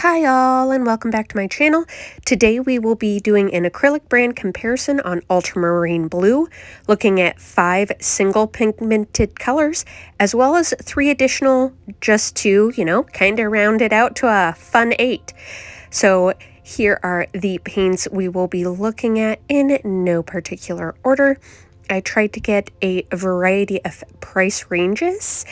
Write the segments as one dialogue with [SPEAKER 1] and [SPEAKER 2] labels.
[SPEAKER 1] Hi all, and welcome back to my channel. Today we will be doing an acrylic brand comparison on Ultramarine Blue, looking at 5 single pigmented colors, as well as 3 additional just to, kind of round it out to a fun 8. So here are the paints we will be looking at in no particular order. I tried to get a variety of price ranges.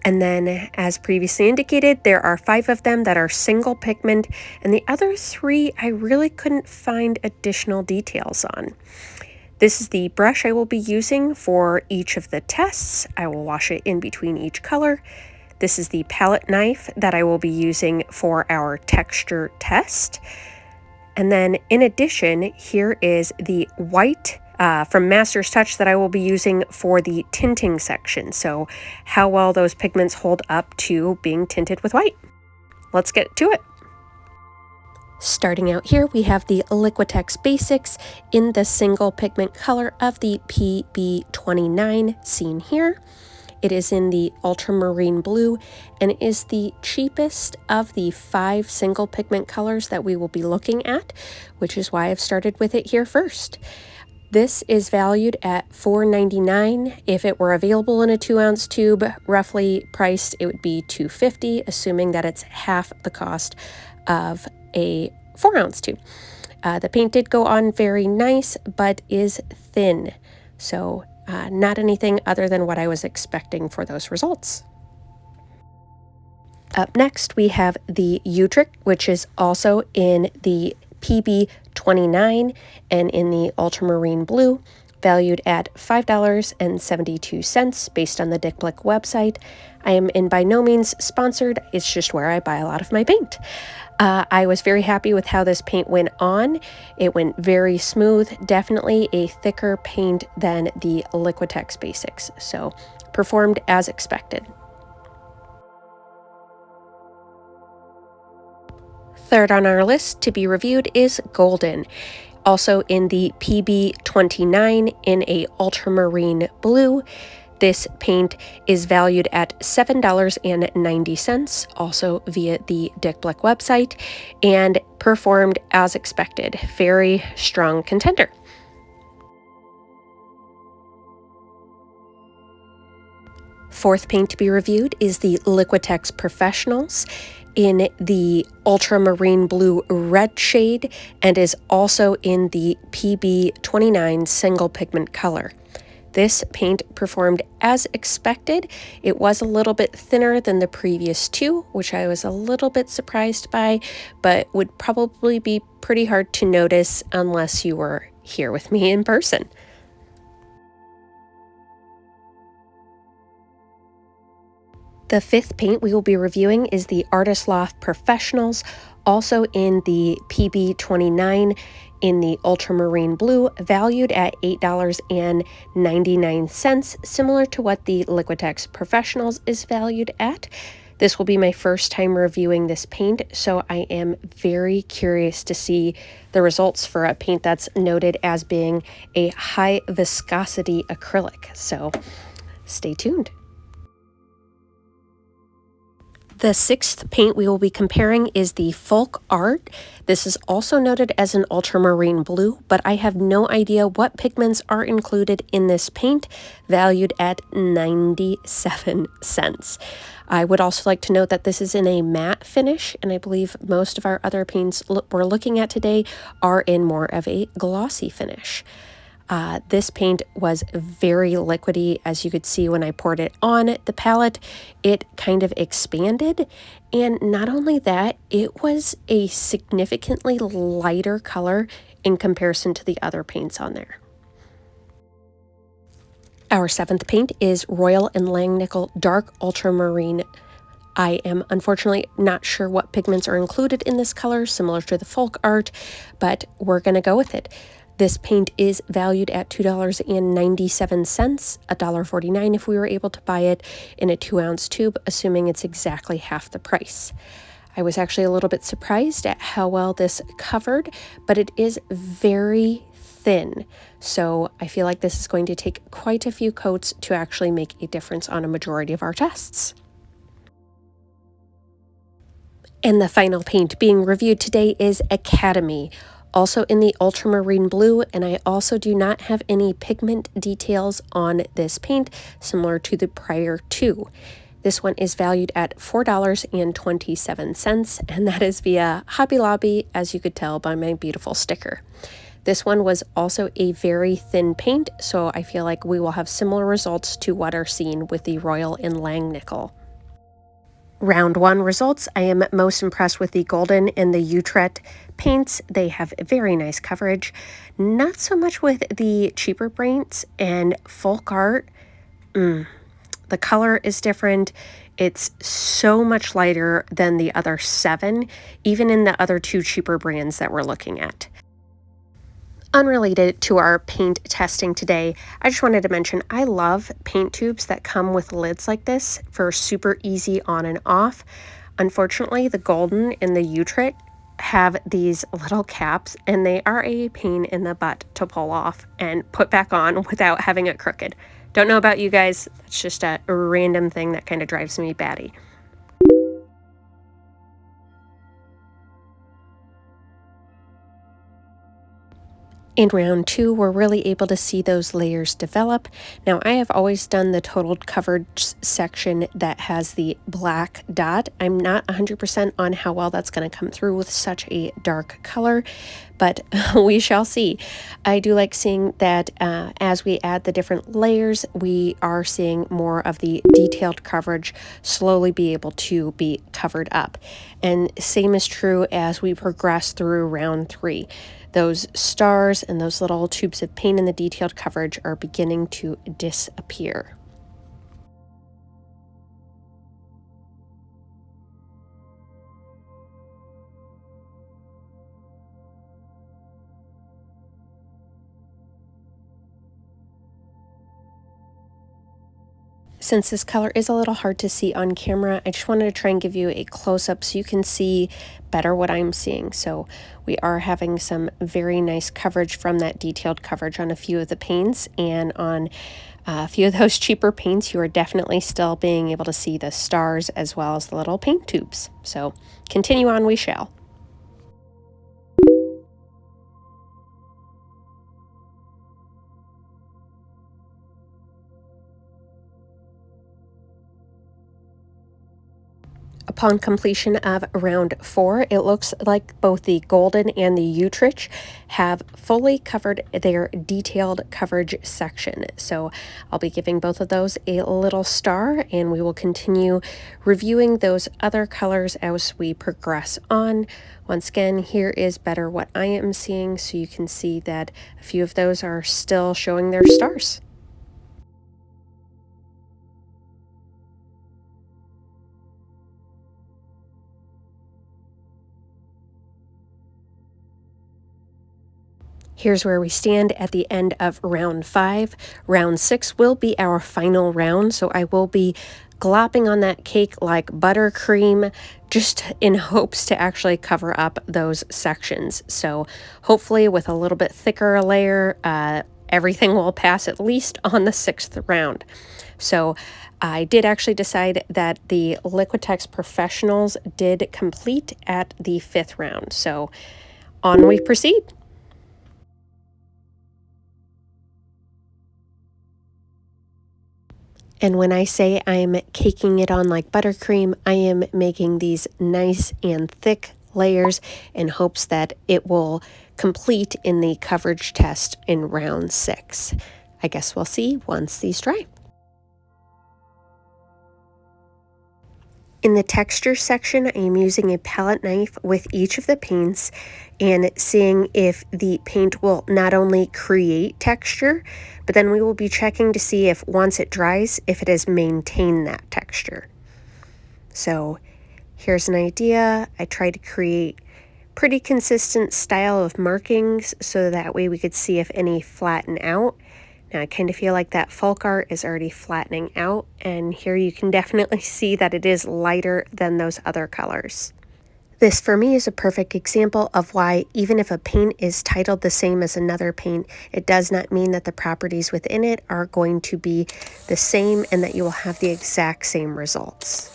[SPEAKER 1] And then, as previously indicated, there are 5 of them that are single pigment, and the other 3 I really couldn't find additional details on. This is the brush I will be using for each of the tests. I will wash it in between each color. This is the palette knife that I will be using for our texture test. And then, in addition, here is the white from Master's Touch that I will be using for the tinting section. So how well those pigments hold up to being tinted with white. Let's get to it. Starting out here, we have the Liquitex Basics in the single pigment color of the PB29 seen here. It is in the Ultramarine Blue and is the cheapest of the 5 single pigment colors that we will be looking at, which is why I've started with it here first. This is valued at $4.99. If it were available in a 2-ounce tube, roughly priced, it would be $2.50, assuming that it's half the cost of a 4-ounce tube. The paint did go on very nice, but is thin. So not anything other than what I was expecting for those results. Up next, we have the Utrecht, which is also in the PB29 and in the Ultramarine Blue, valued at $5.72 based on the Dick Blick website. I am by no means sponsored, it's just where I buy a lot of my paint. I was very happy with how this paint went on. It went very smooth, definitely a thicker paint than the Liquitex Basics, so performed as expected. Third on our list to be reviewed is Golden, also in the PB29 in a Ultramarine Blue. This paint is valued at $7.90, also via the Dick Blick website, and performed as expected. Very strong contender. Fourth paint to be reviewed is the Liquitex Professionals in the Ultramarine Blue red shade and is also in the PB29 single pigment color. This paint performed as expected. It was a little bit thinner than the previous 2, which I was a little bit surprised by, but would probably be pretty hard to notice unless you were here with me in person. The 5th paint we will be reviewing is the Artist Loft Professionals, also in the PB29 in the Ultramarine Blue, valued at $8.99, similar to what the Liquitex Professionals is valued at. This will be my first time reviewing this paint, so I am very curious to see the results for a paint that's noted as being a high viscosity acrylic, so stay tuned. The 6th paint we will be comparing is the Folkart. This is also noted as an Ultramarine Blue, but I have no idea what pigments are included in this paint, valued at 97 cents. I would also like to note that this is in a matte finish, and I believe most of our other paints we're looking at today are in more of a glossy finish. This paint was very liquidy, as you could see when I poured it on the palette. It kind of expanded, and not only that, it was a significantly lighter color in comparison to the other paints on there. Our 7th paint is Royal and Langnickel Dark Ultramarine. I am unfortunately not sure what pigments are included in this color, similar to the Folkart, but we're going to go with it. This paint is valued at $2.97, $1.49 if we were able to buy it in a 2-ounce tube, assuming it's exactly half the price. I was actually a little bit surprised at how well this covered, but it is very thin, so I feel like this is going to take quite a few coats to actually make a difference on a majority of our tests. And the final paint being reviewed today is Academy, also in the Ultramarine Blue, and I also do not have any pigment details on this paint, similar to the prior two. This one is valued at $4.27, and that is via Hobby Lobby, as you could tell by my beautiful sticker. This one was also a very thin paint, so I feel like we will have similar results to what are seen with the Royal and Langnickel. Round one results, I am most impressed with the golden and the Utrecht paints. They have very nice coverage. Not so much with the cheaper paints, and Folkart, the color is different. It's so much lighter than the other 7, even in the other 2 cheaper brands that we're looking at. Unrelated to our paint testing today, I just wanted to mention I love paint tubes that come with lids like this for super easy on and off. Unfortunately, the golden and the Utrecht have these little caps, and they are a pain in the butt to pull off and put back on without having it crooked. Don't know about you guys, it's just a random thing that kind of drives me batty. In round 2, we're really able to see those layers develop. Now, I have always done the total coverage section that has the black dot. I'm not 100% on how well that's going to come through with such a dark color, but we shall see. I do like seeing that as we add the different layers, we are seeing more of the detailed coverage slowly be able to be covered up. And same is true as we progress through round 3. Those stars and those little tubes of paint in the detailed coverage are beginning to disappear. Since this color is a little hard to see on camera, I just wanted to try and give you a close-up so you can see better what I'm seeing. So we are having some very nice coverage from that detailed coverage on a few of the paints, and on a few of those cheaper paints, you are definitely still being able to see the stars as well as the little paint tubes. So continue on we shall. Upon completion of round 4, it looks like both the golden and the Utrecht have fully covered their detailed coverage section. So I'll be giving both of those a little star, and we will continue reviewing those other colors as we progress on. Once again, here is better what I am seeing, so you can see that a few of those are still showing their stars. Here's where we stand at the end of round 5. Round 6 will be our final round, so I will be glopping on that cake like buttercream, just in hopes to actually cover up those sections. So hopefully with a little bit thicker layer, everything will pass at least on the 6th round. So I did actually decide that the Liquitex Professionals did complete at the 5th round. So on we proceed. And when I say I'm caking it on like buttercream, I am making these nice and thick layers in hopes that it will complete in the coverage test in round 6. I guess we'll see once these dry. In the texture section, I am using a palette knife with each of the paints and seeing if the paint will not only create texture, but then we will be checking to see if once it dries, if it has maintained that texture. So here's an idea. I tried to create pretty consistent style of markings so that way we could see if any flatten out. Now I kind of feel like that Folkart is already flattening out, and here you can definitely see that it is lighter than those other colors. This for me is a perfect example of why even if a paint is titled the same as another paint, it does not mean that the properties within it are going to be the same and that you will have the exact same results.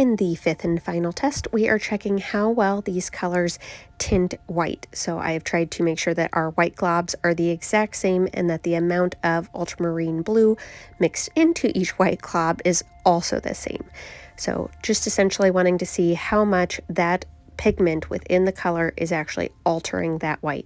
[SPEAKER 1] In the fifth and final test, we are checking how well these colors tint white. So I have tried to make sure that our white globs are the exact same and that the amount of ultramarine blue mixed into each white glob is also the same. So just essentially wanting to see how much that pigment within the color is actually altering that white.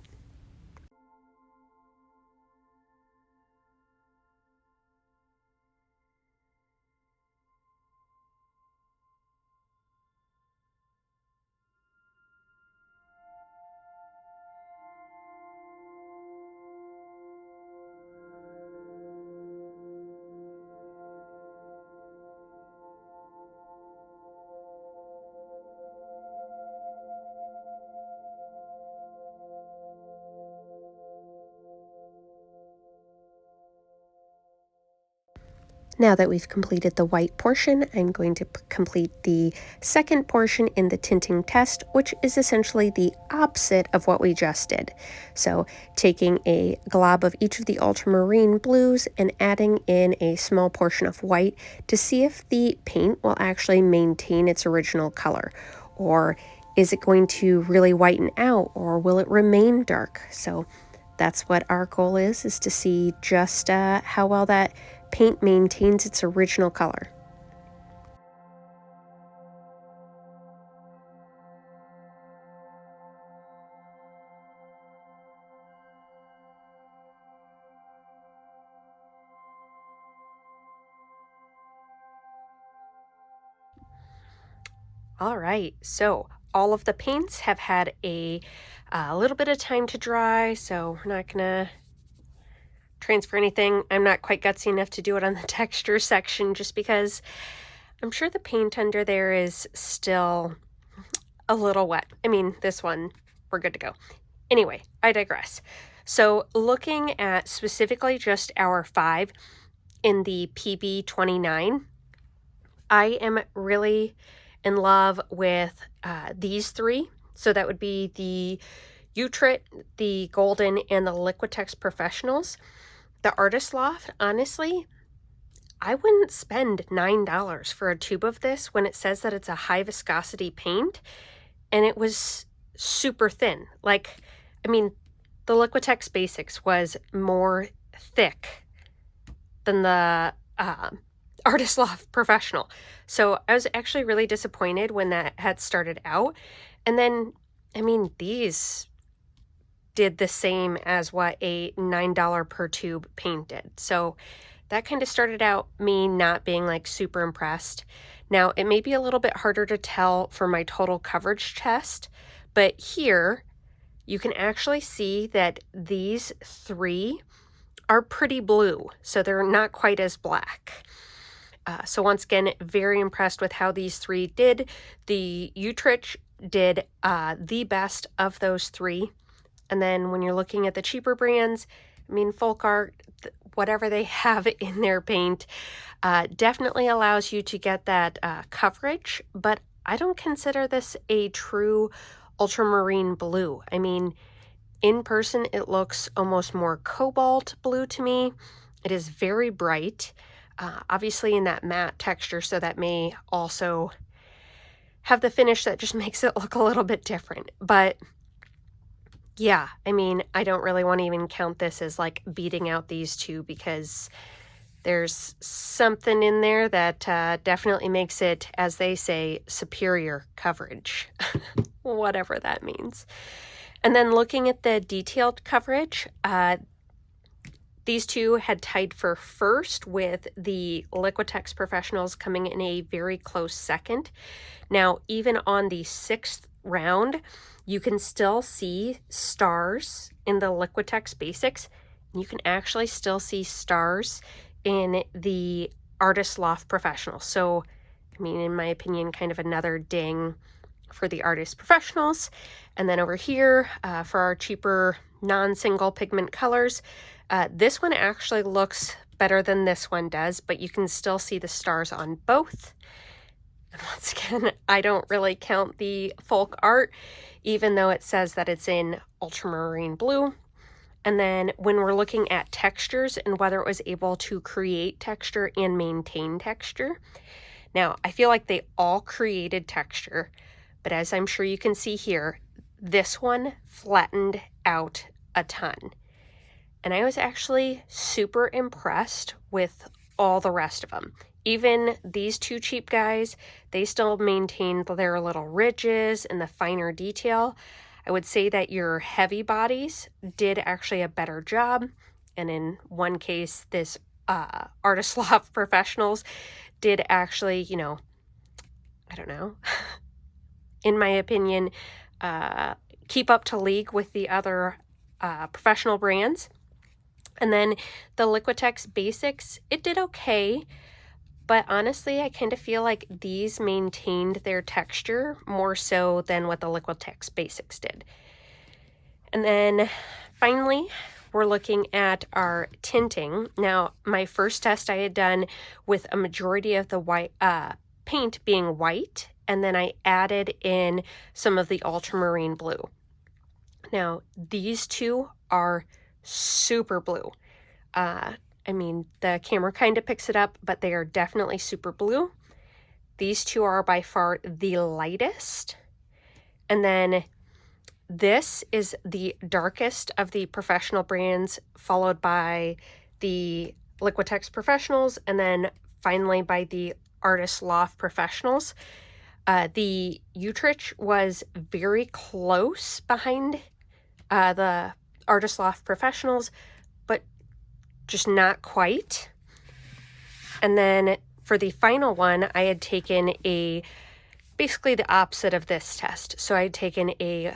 [SPEAKER 1] Now that we've completed the white portion, I'm going to complete the second portion in the tinting test, which is essentially the opposite of what we just did. So taking a glob of each of the ultramarine blues and adding in a small portion of white to see if the paint will actually maintain its original color, or is it going to really whiten out, or will it remain dark? So that's what our goal is to see just how well that paint maintains its original color. All right, so all of the paints have had a little bit of time to dry, so we're not gonna transfer anything. I'm not quite gutsy enough to do it on the texture section just because I'm sure the paint under there is still a little wet. I mean, this one, we're good to go. Anyway, I digress. So looking at specifically just our 5 in the PB29, I am really in love with these 3. So that would be the Utrecht, the Golden, and the Liquitex Professionals. The Artist Loft, honestly, I wouldn't spend $9 for a tube of this when it says that it's a high viscosity paint, and it was super thin. Like, I mean, the Liquitex Basics was more thick than the Artist Loft Professional. So I was actually really disappointed when that had started out. And then, I mean, these did the same as what a $9 per tube paint did. So that kind of started out me not being like super impressed. Now, it may be a little bit harder to tell for my total coverage test, but here you can actually see that these 3 are pretty blue, so they're not quite as black. So once again, very impressed with how these 3 did. The Utrecht did the best of those 3. And then when you're looking at the cheaper brands, I mean, Folkart, whatever they have in their paint, definitely allows you to get that coverage, but I don't consider this a true ultramarine blue. I mean, in person, it looks almost more cobalt blue to me. It is very bright, obviously in that matte texture, so that may also have the finish that just makes it look a little bit different. But yeah, I mean, I don't really want to even count this as like beating out these 2 because there's something in there that definitely makes it, as they say, superior coverage, whatever that means. And then looking at the detailed coverage, these 2 had tied for first, with the Liquitex Professionals coming in a very close second. Now, even on the 6th round, you can still see stars in the Liquitex Basics. You can actually still see stars in the Artist Loft Professional. So, I mean, in my opinion, kind of another ding for the Artist Professionals. And then over here, for our cheaper non-single pigment colors, this one actually looks better than this one does, but you can still see the stars on both. And once again, I don't really count the Folkart, even though it says that it's in ultramarine blue. And then when we're looking at textures and whether it was able to create texture and maintain texture, Now, I feel like they all created texture, but as I'm sure you can see here, this one flattened out a ton. And I was actually super impressed with all the rest of them. Even these two cheap guys, they still maintained their little ridges and the finer detail. I would say that your heavy bodies did actually a better job. And in one case, this Artist Loft Professionals did actually, you know, I don't know, in my opinion, keep up to league with the other professional brands. And then the Liquitex Basics, it did okay, but honestly, I kind of feel like these maintained their texture more so than what the Liquitex Basics did. And then finally, we're looking at our tinting. Now, my first test I had done with a majority of the white paint being white, and then I added in some of the Ultramarine Blue. Now, these two are super blue. I mean, the camera kind of picks it up, but they are definitely super blue. These two are by far the lightest. And then this is the darkest of the professional brands, followed by the Liquitex Professionals, and then finally by the Artist Loft Professionals. The Utrecht was very close behind the Artist Loft Professionals, but just not quite. And then for the final one, I had taken basically the opposite of this test. So I had taken a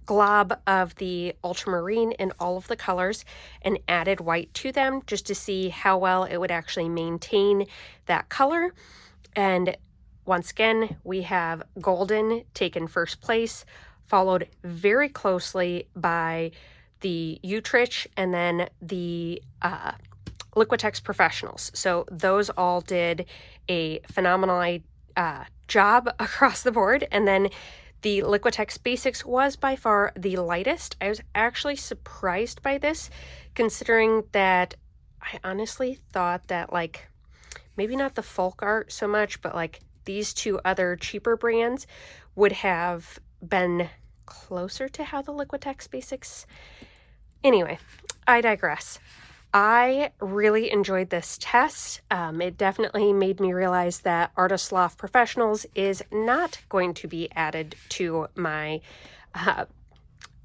[SPEAKER 1] glob of the ultramarine in all of the colors and added white to them just to see how well it would actually maintain that color. And once again, we have golden taken first place, followed very closely by the Utrecht and then the Liquitex Professionals. So those all did a phenomenal job across the board. And then the Liquitex Basics was by far the lightest. I was actually surprised by this, considering that I honestly thought that, like, maybe not the Folkart so much, but like these two other cheaper brands would have been closer to how the Liquitex Basics. Anyway, I digress. I really enjoyed this test. It definitely made me realize that Artist Loft Professionals is not going to be added to my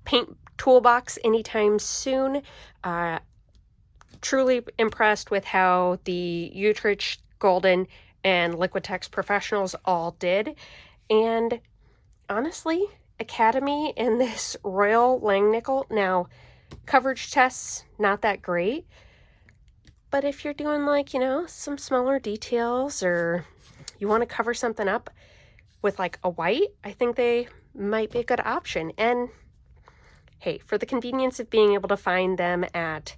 [SPEAKER 1] paint toolbox anytime soon. Truly impressed with how the Utrecht Golden and Liquitex Professionals all did. And honestly, Academy and this Royal Langnickel, now coverage tests, not that great. But if you're doing, like, you know, some smaller details, or you want to cover something up with like a white, I think they might be a good option. And hey, for the convenience of being able to find them at,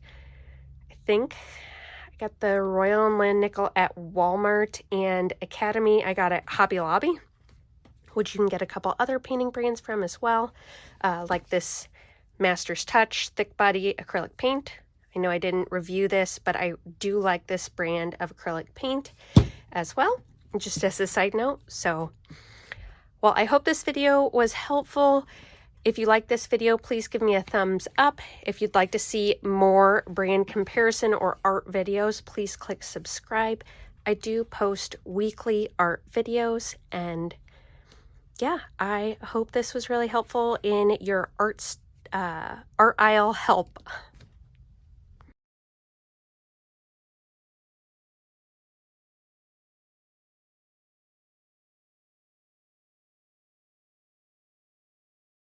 [SPEAKER 1] I think I got the Royal Langnickel at Walmart, and Academy I got at Hobby Lobby, which you can get a couple other painting brands from as well, like this Master's Touch Thick Body Acrylic Paint. I know I didn't review this, but I do like this brand of acrylic paint as well, just as a side note. So, well, I hope this video was helpful. If you like this video, please give me a thumbs up. If you'd like to see more brand comparison or art videos, please click subscribe. I do post weekly art videos, and yeah, I hope this was really helpful in your art aisle help.